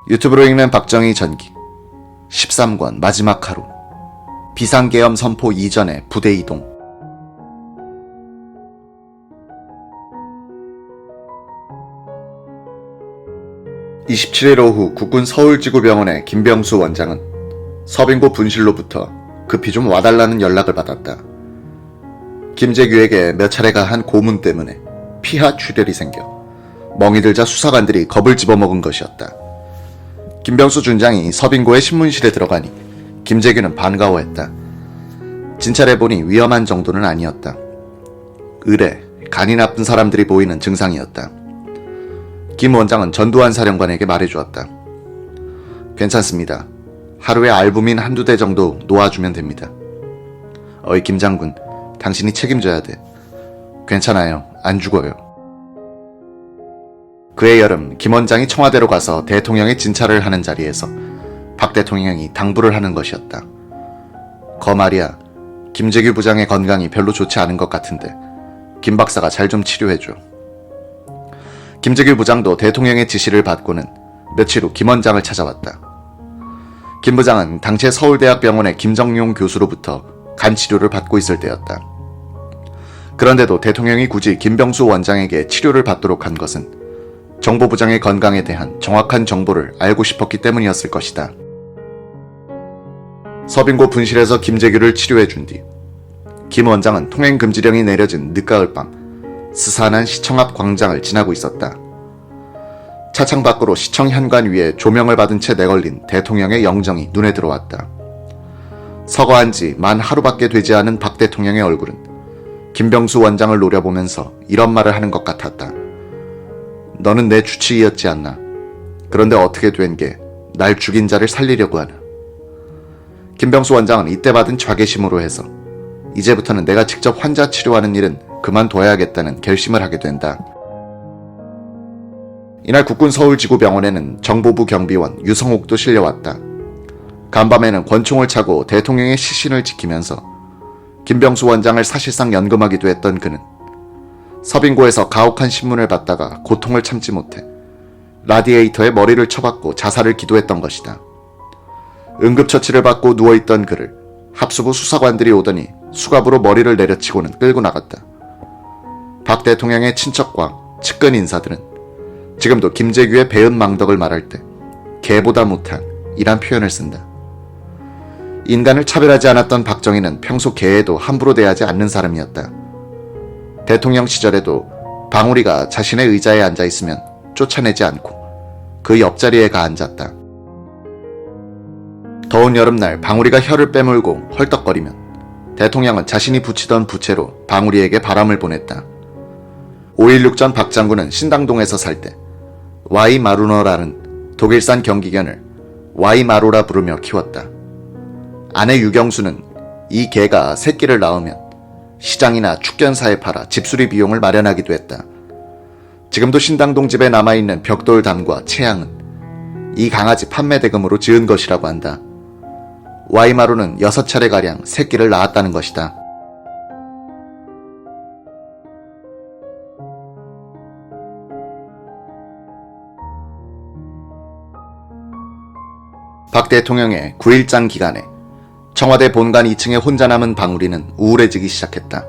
유튜브로 읽는 박정희 전기 13권 마지막 하루. 비상계엄 선포 이전에 부대 이동. (27일) 오후 국군 서울지구병원의 김병수 원장은 서빙고 분실로부터 급히 좀 와달라는 연락을 받았다. 김재규에게 몇 차례가 한 고문 때문에 피하 출혈이 생겨 멍이 들자 수사관들이 겁을 집어먹은 것이었다. 김병수 준장이 서빙고의 신문실에 들어가니 김재규는 반가워했다. 진찰해보니 위험한 정도는 아니었다. 의뢰, 간이 나쁜 사람들이 보이는 증상이었다. 김 원장은 전두환 사령관에게 말해주었다. 괜찮습니다. 하루에 알부민 한두 대 정도 놓아주면 됩니다. 어이 김 장군, 당신이 책임져야 돼. 괜찮아요. 안 죽어요. 그해 여름 김 원장이 청와대로 가서 대통령의 진찰을 하는 자리에서 박 대통령이 당부를 하는 것이었다. 거 말이야, 김재규 부장의 건강이 별로 좋지 않은 것 같은데 김 박사가 잘 좀 치료해줘. 김재규 부장도 대통령의 지시를 받고는 며칠 후 김 원장을 찾아왔다. 김 부장은 당시 서울대학병원의 김정용 교수로부터 간 치료를 받고 있을 때였다. 그런데도 대통령이 굳이 김병수 원장에게 치료를 받도록 한 것은 정보부장의 건강에 대한 정확한 정보를 알고 싶었기 때문이었을 것이다. 서빙고 분실에서 김재규를 치료해준 뒤 김 원장은 통행금지령이 내려진 늦가을 밤 스산한 시청 앞 광장을 지나고 있었다. 차창 밖으로 시청 현관 위에 조명을 받은 채 내걸린 대통령의 영정이 눈에 들어왔다. 서거한 지 만 하루밖에 되지 않은 박 대통령의 얼굴은 김병수 원장을 노려보면서 이런 말을 하는 것 같았다. 너는 내 주치의였지 않나. 그런데 어떻게 된 게 날 죽인 자를 살리려고 하나. 김병수 원장은 이때 받은 좌계심으로 해서 이제부터는 내가 직접 환자 치료하는 일은 그만둬야겠다는 결심을 하게 된다. 이날 국군 서울지구병원에는 정보부 경비원 유성옥도 실려왔다. 간밤에는 권총을 차고 대통령의 시신을 지키면서 김병수 원장을 사실상 연금하기도 했던 그는 서빙고에서 가혹한 신문을 받다가 고통을 참지 못해 라디에이터에 머리를 쳐박고 자살을 기도했던 것이다. 응급처치를 받고 누워있던 그를 합수부 수사관들이 오더니 수갑으로 머리를 내려치고는 끌고 나갔다. 박 대통령의 친척과 측근 인사들은 지금도 김재규의 배은망덕을 말할 때 개보다 못한 이란 표현을 쓴다. 인간을 차별하지 않았던 박정희는 평소 개에도 함부로 대하지 않는 사람이었다. 대통령 시절에도 방울이가 자신의 의자에 앉아있으면 쫓아내지 않고 그 옆자리에 가 앉았다. 더운 여름날 방울이가 혀를 빼물고 헐떡거리면 대통령은 자신이 붙이던 부채로 방울이에게 바람을 보냈다. 5.16 전 박 장군은 신당동에서 살 때 와이마루너라는 독일산 경기견을 와이마루라 부르며 키웠다. 아내 유경수는 이 개가 새끼를 낳으면 시장이나 축견사에 팔아 집수리 비용을 마련하기도 했다. 지금도 신당동 집에 남아있는 벽돌담과 채양은 이 강아지 판매 대금으로 지은 것이라고 한다. 와이마루는 6차례가량 새끼를 낳았다는 것이다. 박 대통령의 9일장 기간에 청와대 본관 2층에 혼자 남은 방울이는 우울해지기 시작했다.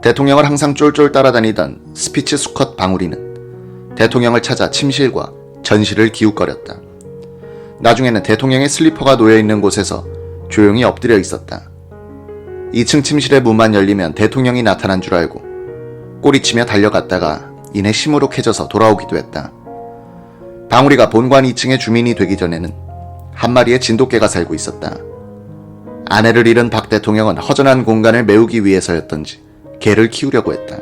대통령을 항상 쫄쫄 따라다니던 스피치 수컷 방울이는 대통령을 찾아 침실과 전실을 기웃거렸다. 나중에는 대통령의 슬리퍼가 놓여있는 곳에서 조용히 엎드려 있었다. 2층 침실의 문만 열리면 대통령이 나타난 줄 알고 꼬리치며 달려갔다가 이내 시무룩해져서 돌아오기도 했다. 방울이가 본관 2층의 주민이 되기 전에는 한 마리의 진돗개가 살고 있었다. 아내를 잃은 박 대통령은 허전한 공간을 메우기 위해서였던지 개를 키우려고 했다.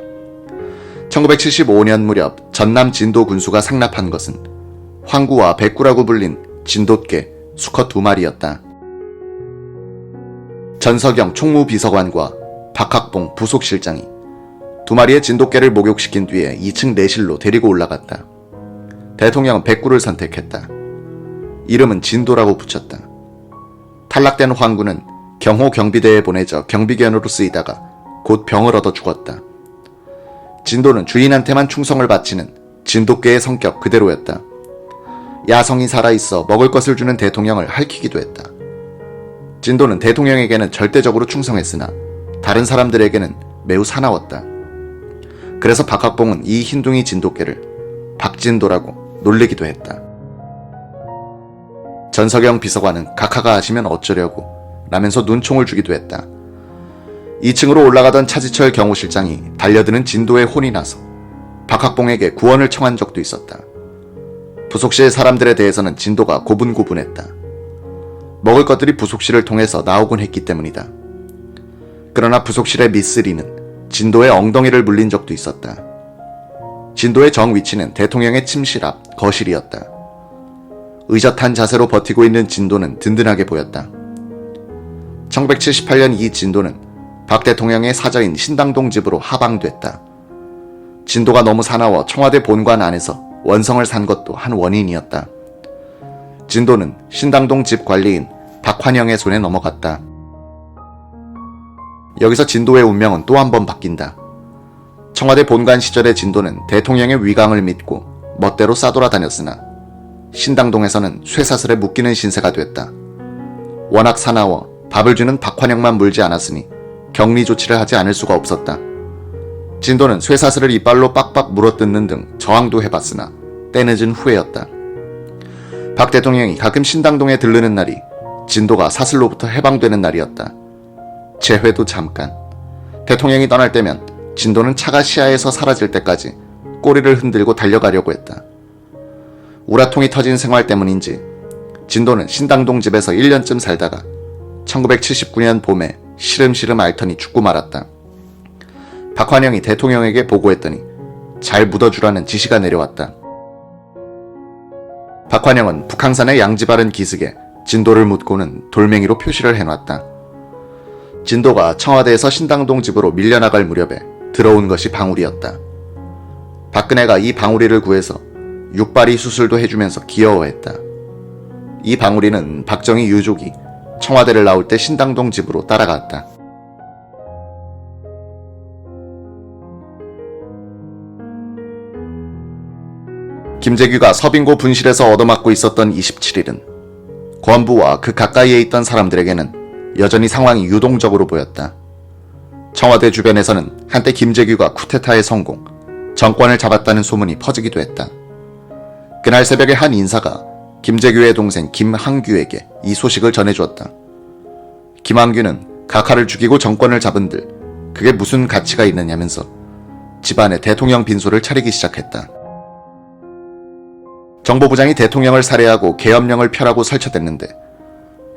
1975년 무렵 전남 진도 군수가 상납한 것은 황구와 백구라고 불린 진돗개 수컷 2마리였다. 전석영 총무비서관과 박학봉 부속실장이 2마리의 진돗개를 목욕시킨 뒤에 2층 내실로 데리고 올라갔다. 대통령은 백구를 선택했다. 이름은 진도라고 붙였다. 탈락된 황구는 경호 경비대에 보내져 경비견으로 쓰이다가 곧 병을 얻어 죽었다. 진도는 주인한테만 충성을 바치는 진돗개의 성격 그대로였다. 야성이 살아있어 먹을 것을 주는 대통령을 할퀴기도 했다. 진도는 대통령에게는 절대적으로 충성했으나 다른 사람들에게는 매우 사나웠다. 그래서 박학봉은 이 흰둥이 진돗개를 박진도라고 놀리기도 했다. 전석영 비서관은 각하가 하시면 어쩌려고 라면서 눈총을 주기도 했다. 2층으로 올라가던 차지철 경호실장이 달려드는 진도에 혼이 나서 박학봉에게 구원을 청한 적도 있었다. 부속실 사람들에 대해서는 진도가 고분고분했다. 먹을 것들이 부속실을 통해서 나오곤 했기 때문이다. 그러나 부속실의 미쓰리는 진도의 엉덩이를 물린 적도 있었다. 진도의 정 위치는 대통령의 침실 앞 거실이었다. 의젓한 자세로 버티고 있는 진도는 든든하게 보였다. 1978년 이 진도는 박 대통령의 사저인 신당동 집으로 하방됐다. 진도가 너무 사나워 청와대 본관 안에서 원성을 산 것도 한 원인이었다. 진도는 신당동 집 관리인 박환영의 손에 넘어갔다. 여기서 진도의 운명은 또 한 번 바뀐다. 청와대 본관 시절의 진도는 대통령의 위강을 믿고 멋대로 싸돌아다녔으나 신당동에서는 쇠사슬에 묶이는 신세가 됐다. 워낙 사나워 밥을 주는 박환영만 물지 않았으니 격리 조치를 하지 않을 수가 없었다. 진도는 쇠사슬을 이빨로 빡빡 물어뜯는 등 저항도 해봤으나 때늦은 후회였다. 박 대통령이 가끔 신당동에 들르는 날이 진도가 사슬로부터 해방되는 날이었다. 재회도 잠깐. 대통령이 떠날 때면 진도는 차가 시야에서 사라질 때까지 꼬리를 흔들고 달려가려고 했다. 우라통이 터진 생활 때문인지 진도는 신당동 집에서 1년쯤 살다가 1979년 봄에 시름시름 앓더니 죽고 말았다. 박환영이 대통령에게 보고했더니 잘 묻어주라는 지시가 내려왔다. 박환영은 북한산의 양지바른 기슭에 진도를 묻고는 돌멩이로 표시를 해놨다. 진도가 청와대에서 신당동 집으로 밀려나갈 무렵에 들어온 것이 방울이었다. 박근혜가 이 방울이를 구해서 육바리 수술도 해주면서 귀여워했다. 이 방울이는 박정희 유족이 청와대를 나올 때 신당동 집으로 따라갔다. 김재규가 서빙고 분실에서 얻어맞고 있었던 27일은 권부와 그 가까이에 있던 사람들에게는 여전히 상황이 유동적으로 보였다. 청와대 주변에서는 한때 김재규가 쿠데타에 성공, 정권을 잡았다는 소문이 퍼지기도 했다. 그날 새벽에 한 인사가 김재규의 동생 김항규에게 이 소식을 전해주었다. 김항규는 각하를 죽이고 정권을 잡은들 그게 무슨 가치가 있느냐면서 집안에 대통령 빈소를 차리기 시작했다. 정보부장이 대통령을 살해하고 계엄령을 펴라고 설쳐댔는데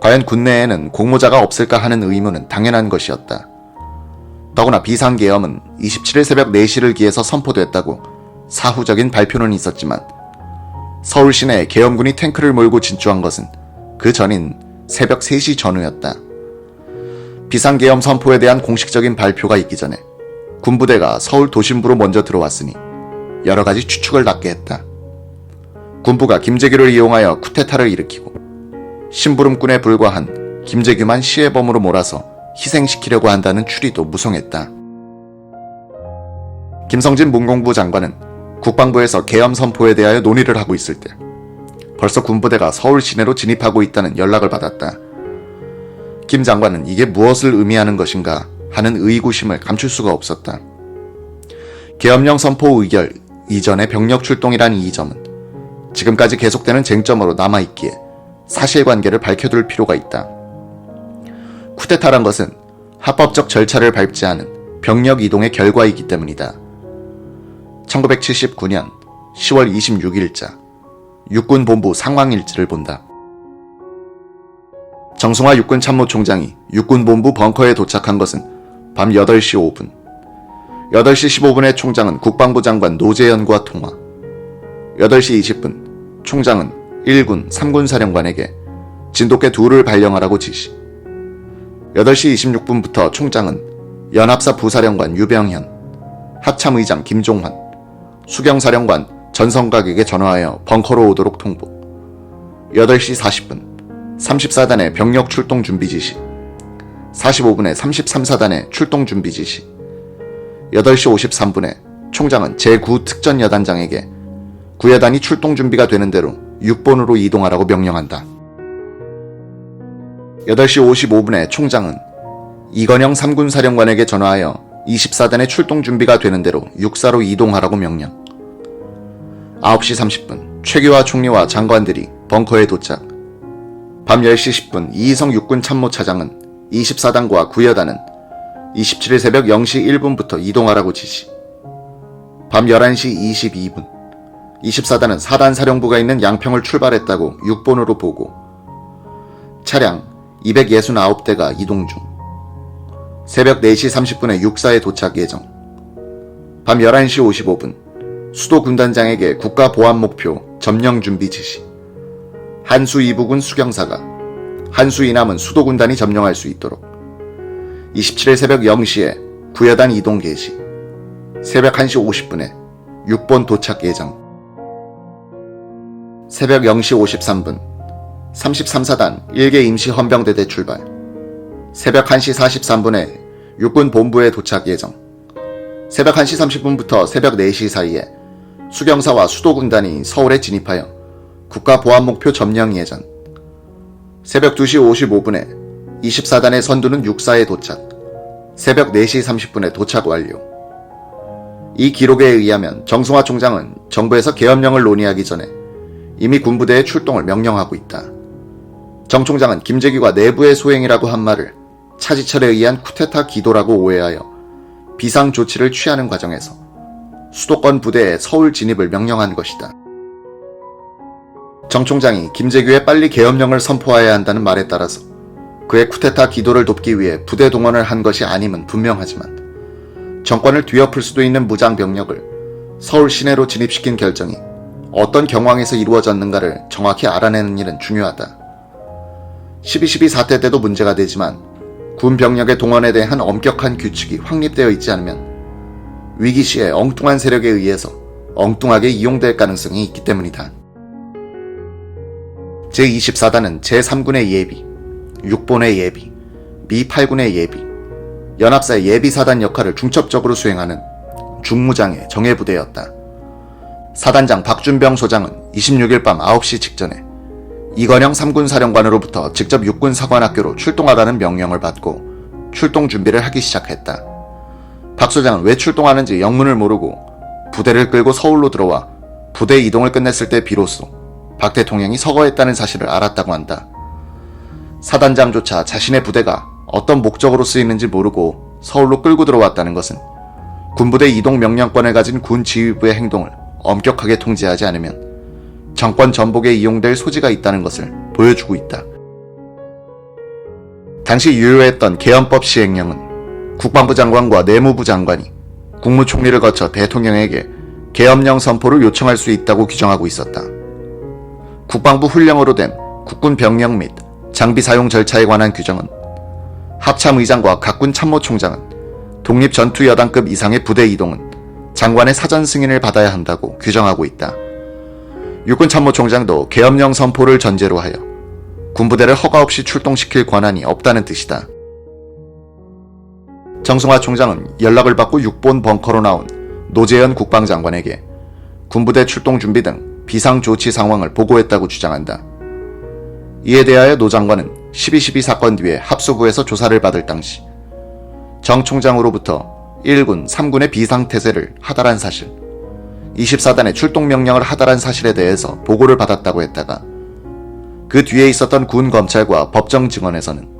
과연 군내에는 공모자가 없을까 하는 의문은 당연한 것이었다. 더구나 비상계엄은 27일 새벽 4시를 기해서 선포됐다고 사후적인 발표는 있었지만 서울 시내에 계엄군이 탱크를 몰고 진주한 것은 그 전인 새벽 3시 전후였다. 비상계엄 선포에 대한 공식적인 발표가 있기 전에 군부대가 서울 도심부로 먼저 들어왔으니 여러 가지 추측을 낳게 했다. 군부가 김재규를 이용하여 쿠데타를 일으키고 심부름꾼에 불과한 김재규만 시해범으로 몰아서 희생시키려고 한다는 추리도 무성했다. 김성진 문공부 장관은 국방부에서 계엄 선포에 대하여 논의를 하고 있을 때 벌써 군부대가 서울 시내로 진입하고 있다는 연락을 받았다. 김 장관은 이게 무엇을 의미하는 것인가 하는 의구심을 감출 수가 없었다. 계엄령 선포 의결 이전의 병력 출동이란 이 점은 지금까지 계속되는 쟁점으로 남아있기에 사실관계를 밝혀둘 필요가 있다. 쿠데타란 것은 합법적 절차를 밟지 않은 병력 이동의 결과이기 때문이다. 1979년 10월 26일자 육군본부 상황일지를 본다. 정승화 육군참모총장이 육군본부 벙커에 도착한 것은 밤 8시 5분. 8시 15분에 총장은 국방부 장관 노재현과 통화. 8시 20분 총장은 1군, 3군 사령관에게 진돗개 2를 발령하라고 지시. 8시 26분부터 총장은 연합사 부사령관 유병현, 합참의장 김종환, 수경사령관 전성각에게 전화하여 벙커로 오도록 통보. 8시 40분 34단의 병력 출동 준비 지시. 45분에 33사단의 출동 준비 지시. 8시 53분에 총장은 제9특전여단장에게 구여단이 출동 준비가 되는 대로 6본으로 이동하라고 명령한다. 8시 55분에 총장은 이건영 3군 사령관에게 전화하여 24단의 출동 준비가 되는 대로 육사로 이동하라고 명령. 9시 30분 최규하 총리와 장관들이 벙커에 도착. 밤 10시 10분 이희성 육군 참모차장은 24단과 9여단은 27일 새벽 0시 1분부터 이동하라고 지시. 밤 11시 22분 24단은 4단 사령부가 있는 양평을 출발했다고 6본으로 보고. 차량 269대가 이동 중. 새벽 4시 30분에 육사에 도착 예정. 밤 11시 55분 수도 군단장에게 국가보안 목표 점령 준비 지시. 한수 이부군 수경사가 한수 이남은 수도 군단이 점령할 수 있도록. 27일 새벽 0시에 9여단 이동 개시. 새벽 1시 50분에 6본 도착 예정. 새벽 0시 53분 33사단 1개 임시 헌병대대 출발. 새벽 1시 43분에 육군 본부에 도착 예정. 새벽 1시 30분부터 새벽 4시 사이에 수경사와 수도군단이 서울에 진입하여 국가보안목표 점령 예전. 새벽 2시 55분에 24단의 선두는 육사에 도착. 새벽 4시 30분에 도착 완료. 이 기록에 의하면 정승화 총장은 정부에서 계엄령을 논의하기 전에 이미 군부대의 출동을 명령하고 있다. 정 총장은 김재규가 내부의 소행이라고 한 말을 차지철에 의한 쿠데타 기도라고 오해하여 비상 조치를 취하는 과정에서 수도권 부대의 서울 진입을 명령한 것이다. 정 총장이 김재규의 빨리 계엄령을 선포해야 한다는 말에 따라서 그의 쿠데타 기도를 돕기 위해 부대 동원을 한 것이 아님은 분명하지만 정권을 뒤엎을 수도 있는 무장 병력을 서울 시내로 진입시킨 결정이 어떤 경황에서 이루어졌는가를 정확히 알아내는 일은 중요하다. 12.12 사태 때도 문제가 되지만 군 병력의 동원에 대한 엄격한 규칙이 확립되어 있지 않으면 위기 시에 엉뚱한 세력에 의해서 엉뚱하게 이용될 가능성이 있기 때문이다. 제24단은 제3군의 예비, 6본의 예비, 미 8군의 예비, 연합사의 예비사단 역할을 중첩적으로 수행하는 중무장의 정예부대였다. 사단장 박준병 소장은 26일 밤 9시 직전에 이건영 3군 사령관으로부터 직접 육군 사관학교로 출동하라는 명령을 받고 출동 준비를 하기 시작했다. 박 소장은 왜 출동하는지 영문을 모르고 부대를 끌고 서울로 들어와 부대 이동을 끝냈을 때 비로소 박 대통령이 서거했다는 사실을 알았다고 한다. 사단장조차 자신의 부대가 어떤 목적으로 쓰이는지 모르고 서울로 끌고 들어왔다는 것은 군부대 이동 명령권을 가진 군 지휘부의 행동을 엄격하게 통제하지 않으면 정권 전복에 이용될 소지가 있다는 것을 보여주고 있다. 당시 유효했던 계엄법 시행령은 국방부 장관과 내무부 장관이 국무총리를 거쳐 대통령에게 계엄령 선포를 요청할 수 있다고 규정하고 있었다. 국방부 훈령으로 된 국군 병력 및 장비 사용 절차에 관한 규정은 합참의장과 각군 참모총장은 독립전투여단급 이상의 부대 이동은 장관의 사전 승인을 받아야 한다고 규정하고 있다. 육군 참모총장도 계엄령 선포를 전제로 하여 군부대를 허가 없이 출동시킬 권한이 없다는 뜻이다. 정승화 총장은 연락을 받고 6본 벙커로 나온 노재현 국방장관에게 군부대 출동 준비 등 비상조치 상황을 보고했다고 주장한다. 이에 대하여 노 장관은 12.12 사건 뒤에 합수부에서 조사를 받을 당시 정 총장으로부터 1군, 3군의 비상태세를 하달한 사실, 24단의 출동명령을 하달한 사실에 대해서 보고를 받았다고 했다가 그 뒤에 있었던 군 검찰과 법정 증언에서는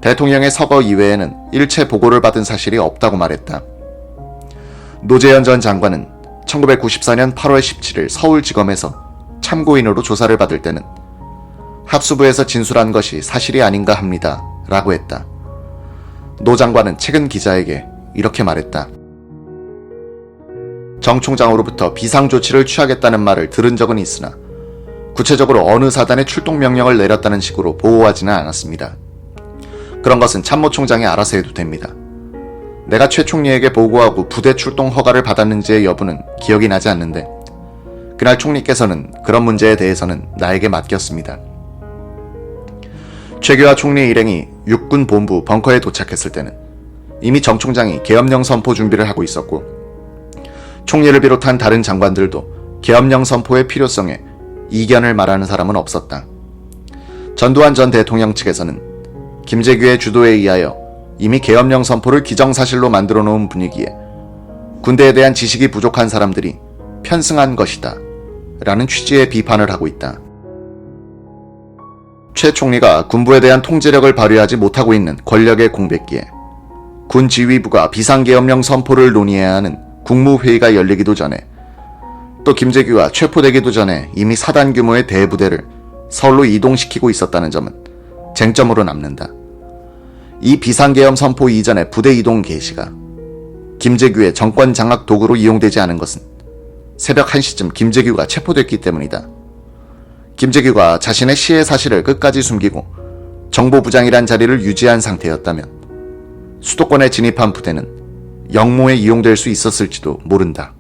대통령의 서거 이외에는 일체 보고를 받은 사실이 없다고 말했다. 노재현 전 장관은 1994년 8월 17일 서울지검에서 참고인으로 조사를 받을 때는 합수부에서 진술한 것이 사실이 아닌가 합니다 라고 했다. 노 장관은 최근 기자에게 이렇게 말했다. 정 총장으로부터 비상조치를 취하겠다는 말을 들은 적은 있으나 구체적으로 어느 사단의 출동명령을 내렸다는 식으로 보고하지는 않았습니다. 그런 것은 참모총장이 알아서 해도 됩니다. 내가 최 총리에게 보고하고 부대 출동 허가를 받았는지의 여부는 기억이 나지 않는데 그날 총리께서는 그런 문제에 대해서는 나에게 맡겼습니다. 최규하 총리의 일행이 육군 본부 벙커에 도착했을 때는 이미 정 총장이 계엄령 선포 준비를 하고 있었고 총리를 비롯한 다른 장관들도 계엄령 선포의 필요성에 이견을 말하는 사람은 없었다. 전두환 전 대통령 측에서는 김재규의 주도에 의하여 이미 계엄령 선포를 기정사실로 만들어 놓은 분위기에 군대에 대한 지식이 부족한 사람들이 편승한 것이다 라는 취지의 비판을 하고 있다. 최 총리가 군부에 대한 통제력을 발휘하지 못하고 있는 권력의 공백기에 군 지휘부가 비상계엄령 선포를 논의해야 하는 국무회의가 열리기도 전에 또 김재규가 체포되기도 전에 이미 사단 규모의 대부대를 서울로 이동시키고 있었다는 점은 쟁점으로 남는다. 이 비상계엄 선포 이전의 부대 이동 개시가 김재규의 정권 장악 도구로 이용되지 않은 것은 새벽 1시쯤 김재규가 체포됐기 때문이다. 김재규가 자신의 시해 사실을 끝까지 숨기고 정보부장이란 자리를 유지한 상태였다면 수도권에 진입한 부대는 영모에 이용될 수 있었을지도 모른다.